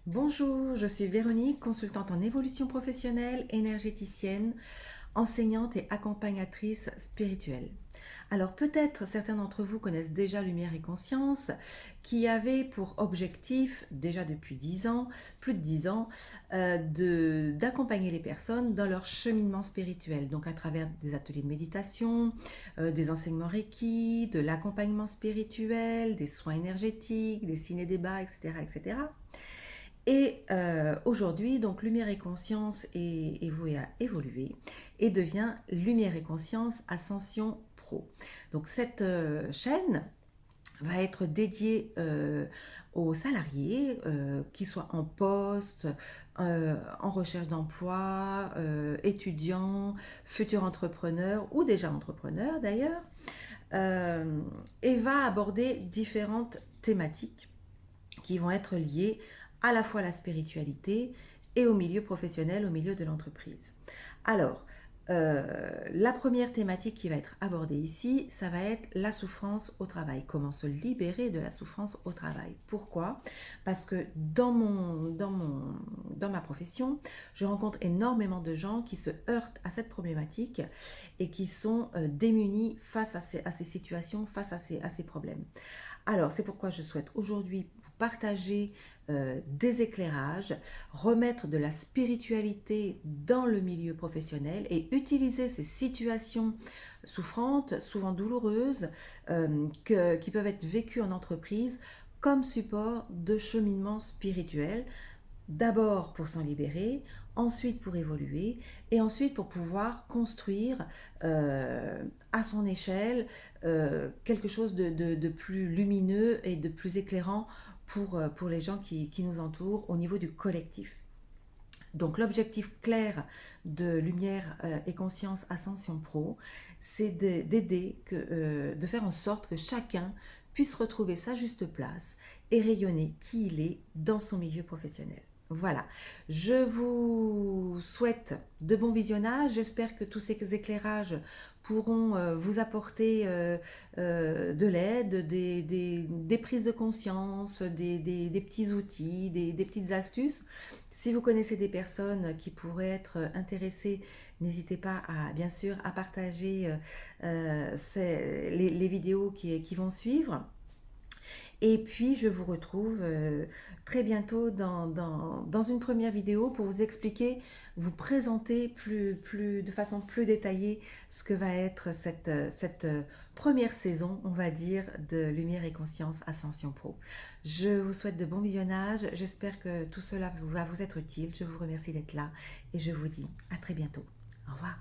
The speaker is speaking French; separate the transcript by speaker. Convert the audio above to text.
Speaker 1: Bonjour, je suis Véronique, consultante en évolution professionnelle, énergéticienne, enseignante et accompagnatrice spirituelle. Alors peut-être certains d'entre vous connaissent déjà Lumière et Conscience, qui avait pour objectif, déjà depuis 10 ans, plus de 10 ans, d'accompagner les personnes dans leur cheminement spirituel, donc à travers des ateliers de méditation, des enseignements Reiki, de l'accompagnement spirituel, des soins énergétiques, des ciné-débats, etc. etc. Et aujourd'hui, donc Lumière et Conscience est vouée à évoluer et devient Lumière et Conscience Ascension Pro. Donc cette chaîne va être dédiée aux salariés, qui soient en poste, en recherche d'emploi, étudiants, futurs entrepreneurs ou déjà entrepreneurs d'ailleurs, et va aborder différentes thématiques qui vont être liées à la fois à la spiritualité et au milieu professionnel, au milieu de l'entreprise. Alors, la première thématique qui va être abordée ici, ça va être la souffrance au travail. Comment se libérer de la souffrance au travail. Pourquoi? Parce que dans ma profession, je rencontre énormément de gens qui se heurtent à cette problématique et qui sont démunis face à ces situations, face à ces problèmes. Alors, c'est pourquoi je souhaite aujourd'hui vous partager des éclairages, remettre de la spiritualité dans le milieu professionnel et utiliser ces situations souffrantes, souvent douloureuses, qui peuvent être vécues en entreprise comme support de cheminement spirituel. D'abord pour s'en libérer, ensuite pour évoluer et ensuite pour pouvoir construire à son échelle quelque chose de plus lumineux et de plus éclairant pour les gens qui nous entourent au niveau du collectif. Donc l'objectif clair de Lumière et Conscience Ascension Pro, c'est d'aider, de faire en sorte que chacun puisse retrouver sa juste place et rayonner qui il est dans son milieu professionnel. Voilà, je vous souhaite de bons visionnages. J'espère que tous ces éclairages pourront vous apporter de l'aide, des prises de conscience, des petits outils, des petites astuces. Si vous connaissez des personnes qui pourraient être intéressées, n'hésitez pas à, bien sûr, à partager les vidéos qui vont suivre. Et puis, je vous retrouve très bientôt dans une première vidéo pour vous expliquer, vous présenter de façon plus détaillée ce que va être cette première saison, on va dire, de Lumière et Conscience Ascension Pro. Je vous souhaite de bons visionnages. J'espère que tout cela va vous être utile. Je vous remercie d'être là et je vous dis à très bientôt. Au revoir.